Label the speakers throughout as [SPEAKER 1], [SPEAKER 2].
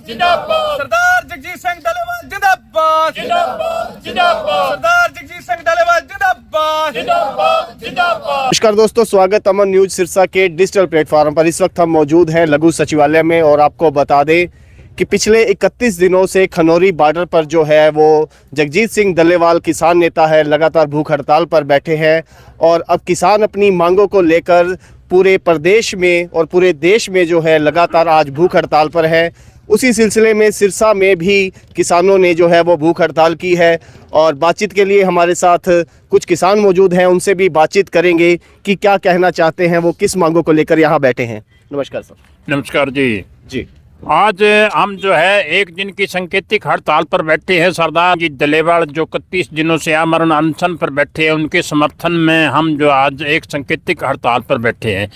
[SPEAKER 1] जिंदाबाद सरदार जगजीत सिंह डल्लेवाल जिंदाबाद जिंदाबाद जिंदाबाद सरदार जगजीत सिंह डल्लेवाल जिंदाबाद जिंदाबाद जिंदाबाद।
[SPEAKER 2] नमस्कार दोस्तों, स्वागत अमन न्यूज सिरसा के डिजिटल प्लेटफॉर्म पर। इस वक्त हम मौजूद हैं लघु सचिवालय में और आपको बता दें कि पिछले 31 दिनों से खनौरी बॉर्डर पर जो है वो जगजीत सिंह डल्लेवाल किसान नेता है, लगातार भूख हड़ताल पर बैठे हैं और अब किसान अपनी मांगों को लेकर पूरे प्रदेश में और पूरे देश में जो है लगातार आज भूख हड़ताल पर है। उसी सिलसिले में सिरसा में भी किसानों ने जो है वो भूख हड़ताल की है और बातचीत के लिए हमारे साथ कुछ किसान मौजूद हैं, उनसे भी बातचीत करेंगे कि क्या कहना चाहते हैं, वो किस मांगों को लेकर यहाँ बैठे हैं। नमस्कार सर।
[SPEAKER 3] नमस्कार जी।
[SPEAKER 2] जी,
[SPEAKER 3] आज हम जो है एक दिन की सांकेतिक हड़ताल पर बैठे हैं। सरदार जी डल्लेवाल जो 31 दिनों से आमरण अनशन पर बैठे हैं, उनके समर्थन में हम जो आज एक सांकेतिक हड़ताल पर बैठे हैं।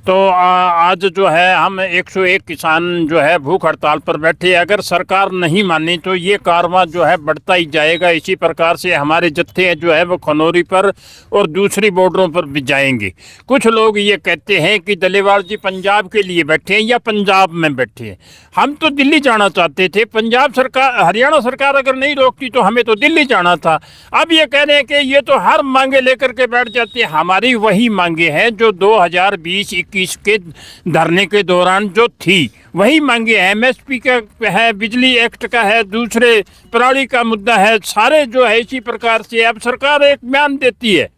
[SPEAKER 3] तो आज जो है हम 101 किसान जो है भूख हड़ताल पर बैठे हैं। अगर सरकार नहीं मानी तो ये कारवां जो है बढ़ता ही जाएगा। इसी प्रकार से हमारे जत्थे जो है वो खनौरी पर और दूसरी बॉर्डरों पर भी जाएंगे। कुछ लोग ये कहते हैं कि डल्लेवाल जी पंजाब के लिए बैठे हैं या पंजाब में बैठे हैं। हम तो दिल्ली जाना चाहते थे। पंजाब सरकार, हरियाणा सरकार अगर नहीं रोकती तो हमें तो दिल्ली जाना था। अब ये कह रहे हैं कि ये तो हर मांगे लेकर के बैठ जाते हैं। हमारी वही मांगे हैं जो 2020-21 के धरने के दौरान जो थी, वही मांगे हैं। एमएसपी का है, बिजली एक्ट का है, दूसरे पराली का मुद्दा है, सारे जो है इसी प्रकार से। अब सरकार एक बयान देती है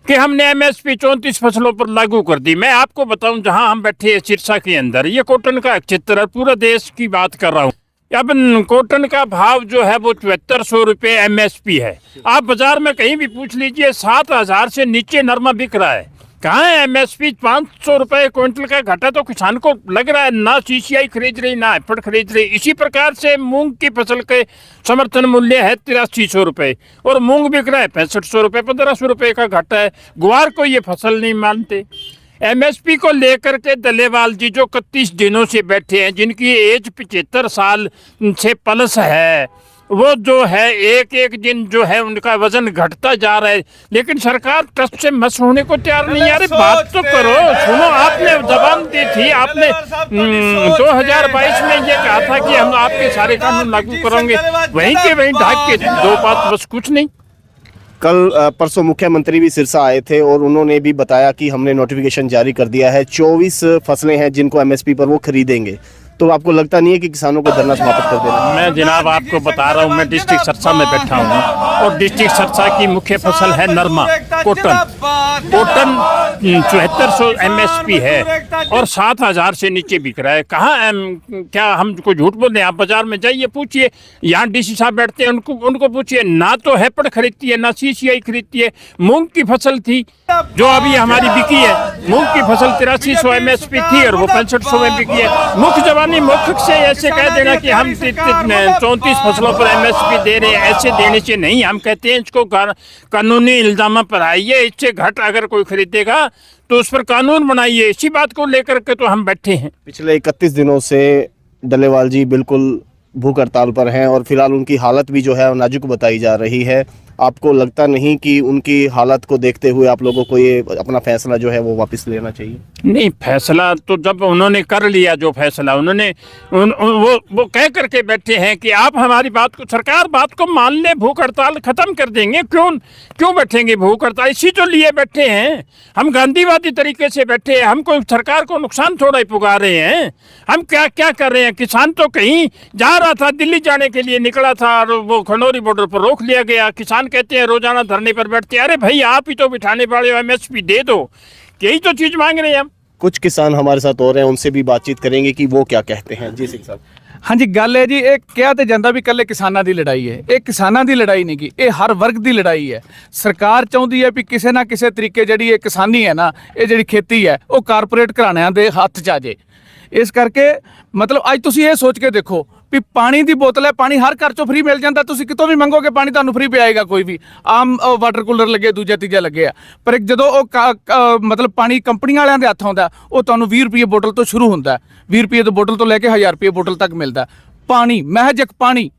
[SPEAKER 3] कि हमने एमएसपी 34 फसलों पर लागू कर दी। मैं आपको बताऊं, जहां हम बैठे हैं सिरसा के अंदर, ये कॉटन का क्षेत्र है, पूरा देश की बात कर रहा हूं। अब कॉटन का भाव जो है वो 7400 रुपये एमएसपी है। आप बाजार में कहीं भी पूछ लीजिए, 7000 से नीचे नरमा बिक रहा है। कहाँ है एमएसपी? 500 रुपये क्विंटल का घटा तो किसान को लग रहा है। ना सीसीआई खरीद रही, ना एफड खरीद रही। इसी प्रकार से मूंग की फसल के समर्थन मूल्य है 8300 रुपये और मूंग बिक रहा है 6500 रुपये, 1500 रुपये का घाटा है। ग्वार को ये फसल नहीं मानते। एमएसपी को लेकर के डल्लेवाल जी जो 31 दिनों से बैठे हैं, जिनकी एज 75 साल से प्लस है, वो जो है एक एक दिन जो है उनका वजन घटता जा रहा है, लेकिन सरकार टस से मस होने को तैयार नहीं। यार बात तो करो, सुनो। आपने जबान दी थी, आपने 2022 में ये कहा था कि हम आपके सारे कानून लागू करेंगे, वहीं के वहीं ढाक के दो बात, बस कुछ नहीं।
[SPEAKER 2] कल परसों मुख्यमंत्री भी सिरसा आए थे और उन्होंने भी बताया कि हमने नोटिफिकेशन जारी कर दिया है, 24 फसलें हैं जिनको एमएसपी पर वो खरीदेंगे। तो आपको लगता नहीं है कि किसानों को धरना समाप्त कर देना?
[SPEAKER 3] मैं जनाब आपको बता रहा हूँ, मैं डिस्ट्रिक्ट सिरसा में बैठा हूँ और डिस्ट्रिक्ट सिरसा की मुख्य फसल है नरमा, कॉटन। कॉटन 7400 एमएसपी है और 7000 से नीचे बिक रहा है। कहाँ क्या हमको झूठ बोल रहे हैं? आप बाजार में जाइए, पूछिए, यहाँ डीसी साहब बैठते हैं, उनको पूछिए। ना तो हेपड़ खरीदती है, ना सीसीआई खरीदती है। मूंग की फसल थी जो अभी हमारी बिकी है, मूंग की फसल 8300 एमएसपी थी और वो 6500 में बिकी है। मुख्य जवानी मुख्य से ऐसे कह देना कि हम 34 फसलों पर एमएसपी दे रहे हैं, ऐसे देने से नहीं। हम कहते हैं इसको कानूनी इल्जाम पर आइए, इससे घट अगर कोई खरीदेगा तो उस पर कानून बनाइए। इसी बात को लेकर के तो हम बैठे हैं।
[SPEAKER 2] पिछले 31 दिनों से डल्लेवाल जी बिल्कुल भूख हड़ताल पर हैं और फिलहाल उनकी हालत भी जो है नाजुक बताई जा रही है। आपको लगता नहीं कि उनकी हालत को देखते हुए आप लोगों को ये अपना फैसला जो है वो वापस लेना चाहिए? नहीं,
[SPEAKER 3] फैसला तो जब उन्होंने कर लिया, जो फैसला उन्होंने वो कह करके बैठे हैं कि आप हमारी बात को, सरकार बात को मान ले, भूख हड़ताल खत्म कर देंगे। क्यों बैठेंगे भूख हड़ताल? इसी तो लिए बैठे हैं। हम गांधीवादी तरीके से बैठे हैं। हम कोई सरकार को नुकसान थोड़ा ही पुकार रहे हैं। हम क्या कर रहे हैं? किसान तो कहीं जा रहा था, दिल्ली जाने के लिए निकला था और वो खनौरी बॉर्डर पर रोक लिया गया। किसान कहते हैं रोजाना धरने पर बैठते हैं। अरे भाई, आप ही तो बिठाने वाले हो, एमएसपी दे दो। यही तो चीज मांग रहे हैं हम।
[SPEAKER 2] कुछ किसान हमारे साथ और हैं, उनसे भी बातचीत करेंगे कि वो क्या कहते हैं। जी सिंह साहब।
[SPEAKER 4] हाँ जी, गल है जी, ये किया तो जाता भी कल्ले किसानों की लड़ाई है। ये किसानों की लड़ाई नहीं, ये हर वर्ग की लड़ाई है। सरकार चाहती है भी किसी ना किसी तरीके जी ये किसानी है ना, ये जी खेती है वो कारपोरेट घराणिਆਂ के हत्थ च आ जाए। इस करके मतलब अज तुम ये सोच के देखो भी पानी की बोतल है, पानी हर घर चो फ्री मिल जाता, तुम कितों भी मंगोगे पानी तुहानू फ्री पिआएगा कोई भी। आम वाटर कूलर लगे, दूजा तीजा लगे आ, पर जो मतलब पानी कंपनी वालियां दे हत्थ आउंदा वो तुहानू 20 रुपये बोतल तो शुरू होंदा, 20 रुपये तो बोतल तो लैके 1000 रुपये बोतल तक मिलता। पानी महज एक पानी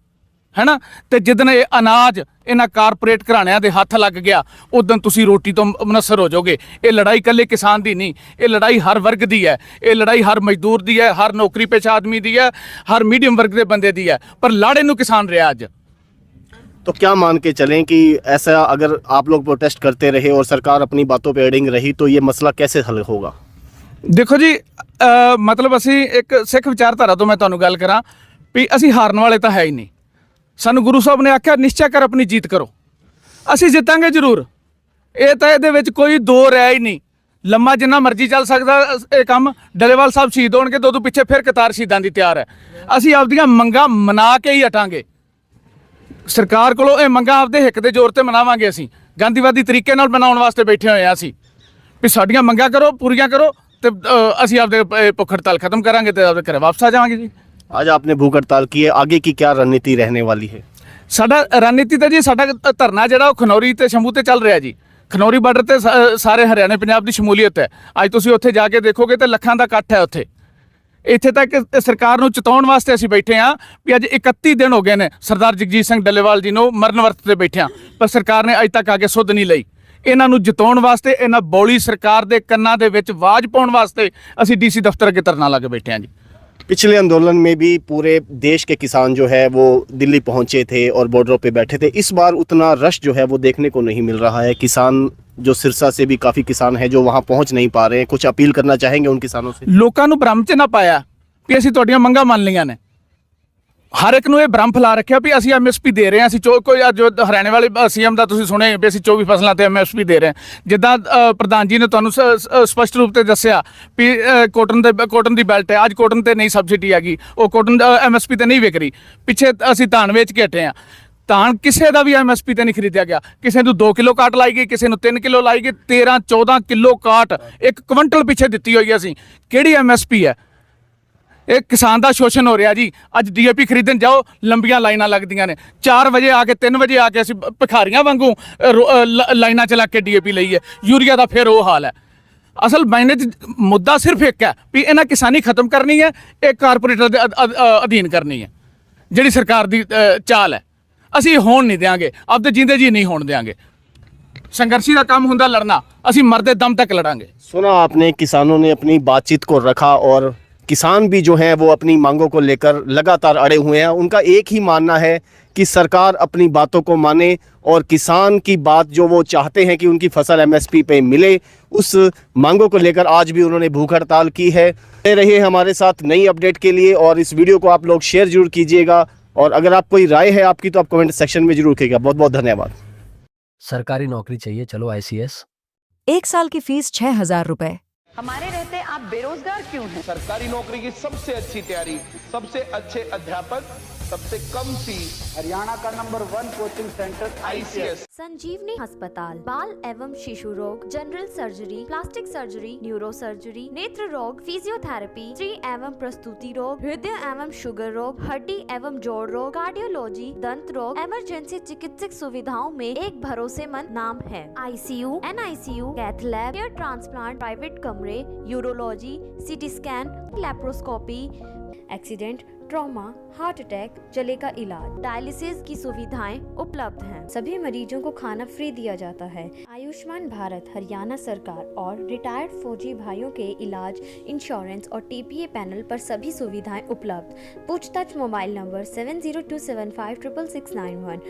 [SPEAKER 4] ਹੈ ਨਾ। ਤੇ ਜਿੱਦਣ ਇਹ ਅਨਾਜ ਇਹਨਾਂ ਕਾਰਪੋਰੇਟ ਘਰਾਣਿਆਂ ਦੇ ਹੱਥ ਲੱਗ ਗਿਆ ਉਦੋਂ ਤੁਸੀਂ ਰੋਟੀ ਤੋਂ ਮੁਨੱਸਰ ਹੋ ਜਾਓਗੇ। ਇਹ ਲੜਾਈ ਇਕੱਲੇ ਕਿਸਾਨ ਦੀ ਨਹੀਂ, ਇਹ ਲੜਾਈ ਹਰ ਵਰਗ ਦੀ ਹੈ, ਇਹ ਲੜਾਈ ਹਰ ਮਜ਼ਦੂਰ ਦੀ ਹੈ, ਹਰ ਨੌਕਰੀ ਪੇਸ਼ਾ ਆਦਮੀ ਦੀ ਹੈ, ਹਰ ਮੀਡੀਅਮ ਵਰਗ ਦੇ ਬੰਦੇ ਦੀ ਹੈ। ਪਰ ਲਾੜੇ ਨੂੰ ਕਿਸਾਨ ਰਿਹਾ ਅੱਜ।
[SPEAKER 2] तो क्या मान के चलें कि ऐसा अगर आप लोग प्रोटेस्ट करते रहे और सरकार अपनी बातों पे अड़िंग रही तो ये मसला कैसे हल होगा?
[SPEAKER 4] ਦੇਖੋ ਜੀ, ਮਤਲਬ ਅਸੀਂ ਇੱਕ ਸਿੱਖ ਵਿਚਾਰਧਾਰਾ ਤੋਂ ਮੈਂ ਤੁਹਾਨੂੰ ਗੱਲ ਕਰਾਂ ਵੀ ਅਸੀਂ ਹਾਰਨ ਵਾਲੇ ਤਾਂ ਹੈ ਹੀ ਨਹੀਂ। ਸਾਨੂੰ ਗੁਰੂ ਸਾਹਿਬ ਨੇ ਆਖਿਆ ਨਿਸ਼ਚੈ ਕਰ ਆਪਣੀ ਜੀਤ ਕਰੋ। ਅਸੀਂ ਜਿੱਤਾਂਗੇ ਜ਼ਰੂਰ, ਇਹ ਤਾਂ ਇਹਦੇ ਵਿੱਚ ਕੋਈ ਦੋ ਰਹਿ ਹੀ ਨਹੀਂ। ਲੰਮਾ ਜਿੰਨਾ ਮਰਜ਼ੀ ਚੱਲ ਸਕਦਾ ਇਹ ਕੰਮ। ਡੱਲੇਵਾਲ ਸਾਹਿਬ ਸ਼ਹੀਦ ਹੋਣਗੇ ਤਾਂ ਉਦੋਂ ਪਿੱਛੇ ਫਿਰ ਕਤਾਰ ਸ਼ਹੀਦਾਂ ਦੀ ਤਿਆਰ ਹੈ। ਅਸੀਂ ਆਪਦੀਆਂ ਮੰਗਾਂ ਮਨਾ ਕੇ ਹੀ ਹਟਾਂਗੇ। ਸਰਕਾਰ ਕੋਲੋਂ ਇਹ ਮੰਗਾਂ ਆਪਦੇ ਹਿੱਕ ਦੇ ਜ਼ੋਰ ਤੇ ਮਨਾਵਾਂਗੇ। ਅਸੀਂ ਗਾਂਧੀਵਾਦੀ ਤਰੀਕੇ ਨਾਲ ਬਣਾਉਣ ਵਾਸਤੇ ਬੈਠੇ ਹੋਏ ਹਾਂ। ਅਸੀਂ ਵੀ ਸਾਡੀਆਂ ਮੰਗਾਂ ਕਰੋ, ਪੂਰੀਆਂ ਕਰੋ ਤੇ ਅਸੀਂ ਆਪਦੇ ਭੁੱਖ ਹੜਤਾਲ ਖਤਮ ਕਰਾਂਗੇ ਤੇ ਆਪਦੇ ਘਰੇ ਵਾਪਸ ਆ ਜਾਵਾਂਗੇ ਜੀ।
[SPEAKER 2] आज आपने भूख हड़ताल की है, आगे की क्या रणनीति रहने वाली है?
[SPEAKER 4] ਸਾਡਾ ਰਣਨੀਤੀ ਤਾਂ ਜੀ ਸਾਡਾ ਧਰਨਾ ਜਿਹੜਾ ਉਹ ਖਨੌਰੀ ਤੇ ਸ਼ੰਭੂ ਤੇ ਚੱਲ ਰਿਹਾ ਜੀ। ਖਨੌਰੀ ਬਾਰਡਰ ਤੇ ਸਾਰੇ ਹਰਿਆਣੇ ਪੰਜਾਬ ਦੀ ਸ਼ਮੂਲੀਅਤ ਹੈ। ਅੱਜ ਤੁਸੀਂ ਉੱਥੇ ਜਾ ਕੇ ਦੇਖੋਗੇ ਤੇ ਲੱਖਾਂ ਦਾ ਇਕੱਠ ਹੈ ਉੱਥੇ। ਇੱਥੇ ਤੱਕ ਸਰਕਾਰ ਨੂੰ ਚਿਤਾਉਣ ਵਾਸਤੇ ਅਸੀਂ ਬੈਠੇ ਹਾਂ ਵੀ ਅੱਜ 31 ਦਿਨ ਹੋ ਗਏ ਨੇ ਸਰਦਾਰ ਜਗਜੀਤ ਸਿੰਘ ਡੱਲੇਵਾਲ ਜੀ ਨੂੰ ਮਰਨ ਵਰਤ ਤੇ ਬੈਠਿਆਂ, ਪਰ ਸਰਕਾਰ ਨੇ ਅੱਜ ਤੱਕ ਆ ਕੇ ਸੁੱਧ ਨਹੀਂ ਲਈ। ਇਹਨਾਂ ਨੂੰ ਜਿਤਾਉਣ ਵਾਸਤੇ, ਇਹਨਾਂ ਬੌਲੀ ਸਰਕਾਰ ਦੇ ਕੰਨਾਂ ਦੇ ਵਿੱਚ ਆਵਾਜ਼ ਪਾਉਣ ਵਾਸਤੇ ਅਸੀਂ ਡੀਸੀ ਦਫ਼ਤਰ ਅੱਗੇ ਧਰਨਾ ਲਾ ਕੇ ਬੈਠੇ ਹਾਂ ਜੀ।
[SPEAKER 2] पिछले आंदोलन में भी पूरे देश के किसान जो है वो दिल्ली पहुंचे थे और बॉर्डरों पे बैठे थे। इस बार उतना रश जो है वो देखने को नहीं मिल रहा है। किसान जो सिरसा से भी काफ़ी किसान है जो वहाँ पहुंच नहीं पा रहे हैं, कुछ अपील करना चाहेंगे उन किसानों से?
[SPEAKER 4] ਲੋਕਾਂ ਨੂੰ ਭ੍ਰਮ 'ਚ ਨਾ ਪਾਇਆ ਵੀ ਅਸੀਂ ਤੁਹਾਡੀਆਂ ਮੰਗਾਂ ਮੰਨ ਲਈਆਂ ਨੇ। ਹਰ ਇੱਕ ਨੂੰ ਇਹ ਭ੍ਰਮ ਫੈਲਾ ਰੱਖਿਆ ਵੀ ਅਸੀਂ ਐਮਐਸਪੀ ਦੇ ਰਹੇ ਹਾਂ। ਅਸੀਂ ਕੋਈ ਜੋ ਹਰਿਆਣੇ ਵਾਲੇ ਸੀਐਮ ਦਾ ਤੁਸੀਂ ਸੁਣੇ ਵੀ ਅਸੀਂ 24 ਫਸਲਾਂ ਤੇ ਐਮਐਸਪੀ ਦੇ ਰਹੇ ਹਾਂ। ਜਿੱਦਾਂ ਪ੍ਰਧਾਨ ਜੀ ਨੇ ਤੁਹਾਨੂੰ ਸਪਸ਼ਟ ਰੂਪ ਤੇ ਦੱਸਿਆ ਵੀ ਕੋਟਨ ਦੀ ਬੈਲਟ ਹੈ, ਅੱਜ ਕੋਟਨ ਤੇ ਨਹੀਂ ਸਬਸਿਡੀ ਹੈਗੀ, ਉਹ ਕੋਟਨ ਐਮਐਸਪੀ ਤੇ ਨਹੀਂ ਵਿਕ ਰਹੀ। ਪਿੱਛੇ ਅਸੀਂ ਧਾਨ ਵੇਚ ਕੇ ਹਟੇ ਹਾਂ। ਧਾਨ ਕਿਸੇ ਦਾ ਵੀ ਐਮਐਸਪੀ ਤੇ ਨਹੀਂ ਖਰੀਦਿਆ ਗਿਆ। ਕਿਸੇ ਨੂੰ 2 ਕਿਲੋ ਕਾਟ ਲਾਈ ਗਈ, ਕਿਸੇ ਨੂੰ 3 ਕਿਲੋ ਲਾਈ ਗਈ। 13-14 ਕਿਲੋ ਕਾਟ ਇੱਕ ਕੁਇੰਟਲ ਪਿੱਛੇ ਦਿੱਤੀ ਹੋਈ ਹੈ। ਅਸੀਂ ਕਿਹੜੀ ਐਮਐਸਪੀ ਹੈ? ਇਹ ਕਿਸਾਨ ਦਾ ਸ਼ੋਸ਼ਣ ਹੋ ਰਿਹਾ ਜੀ। ਅੱਜ ਡੀਏਪੀ ਖਰੀਦਣ ਜਾਓ, ਲੰਬੀਆਂ ਲਾਈਨਾਂ ਲੱਗਦੀਆਂ ਨੇ। 4 ਵਜੇ ਆ ਕੇ 3 ਵਜੇ ਆ ਕੇ ਅਸੀਂ ਭਿਖਾਰੀਆਂ ਵਾਂਗੂ ਲਾਈਨਾਂ 'ਚ ਲੱਗ ਕੇ ਡੀਏਪੀ ਲਈ ਹੈ। ਯੂਰੀਆ ਦਾ ਫਿਰ ਉਹ ਹਾਲ ਹੈ। ਅਸਲ ਮਾਇਨੇ 'ਚ ਮੁੱਦਾ ਸਿਰਫ ਇੱਕ ਹੈ ਵੀ ਇਹਨਾਂ ਕਿਸਾਨੀ ਖਤਮ ਕਰਨੀ ਹੈ, ਇਹ ਕਾਰਪੋਰੇਟਰ ਦੇ ਅਧੀਨ ਕਰਨੀ ਹੈ, ਜਿਹੜੀ ਸਰਕਾਰ ਦੀ ਚਾਲ ਹੈ। ਅਸੀਂ ਹੋਣ ਨਹੀਂ ਦਿਆਂਗੇ, ਆਪਦੇ ਜਿੰਦੇ ਜੀ ਨਹੀਂ ਹੋਣ ਦਿਆਂਗੇ। संघर्षी का काम होता लड़ना, ਅਸੀਂ मरते दम तक लड़ांगे।
[SPEAKER 2] सुना आपने, किसानों ने अपनी बातचीत को रखा और किसान भी जो हैं वो अपनी मांगों को लेकर लगातार अड़े हुए हैं। उनका एक ही मानना है कि सरकार अपनी बातों को माने और किसान की बात जो वो चाहते हैं कि उनकी फसल एमएसपी पे मिले, उस मांगों को लेकर आज भी उन्होंने भूख हड़ताल की है। रहिए हमारे साथ नई अपडेट के लिए और इस वीडियो को आप लोग शेयर जरूर कीजिएगा और अगर आप कोई राय है आपकी तो आप कमेंट सेक्शन में जरूर कीजिएगा। बहुत बहुत धन्यवाद।
[SPEAKER 5] सरकारी नौकरी चाहिए, चलो आईसीएस।
[SPEAKER 6] 1 साल की फीस 6,000 रुपए।
[SPEAKER 7] हमारे रहते आप बेरोजगार क्यों हैं?
[SPEAKER 1] सरकारी नौकरी की सबसे अच्छी तैयारी, सबसे अच्छे अध्यापक, सबसे कम फीस,
[SPEAKER 8] हरियाणा का नंबर 1 कोचिंग सेंटर
[SPEAKER 1] ICS।
[SPEAKER 9] संजीवनी अस्पताल बाल एवं शिशु रोग, general surgery, plastic surgery, neuro surgery, नेत्र रोग, फिजियोथेरेपी, स्त्री एवं प्रस्तुति रोग, हृदय एवं शुगर रोग, हड्डी एवं जोड़ रोग, कार्डियोलॉजी, दंत रोग, इमरजेंसी चिकित्सक सुविधाओं में एक भरोसेमंद नाम है। ICU, NICU, cath lab, hair transplant, private कमरे, urology, CT scan, laparoscopy, accident, trauma, heart attack, जले का इलाज, डायलिसिस की सुविधाएं उपलब्ध हैं। सभी मरीजों को खाना फ्री दिया जाता है। आयुष्मान भारत हरियाणा सरकार और रिटायर्ड फौजी भाइयों के इलाज, इंश्योरेंस और TPA पैनल पर सभी सुविधाएं उपलब्ध। पूछताछ मोबाइल नंबर 7027566691।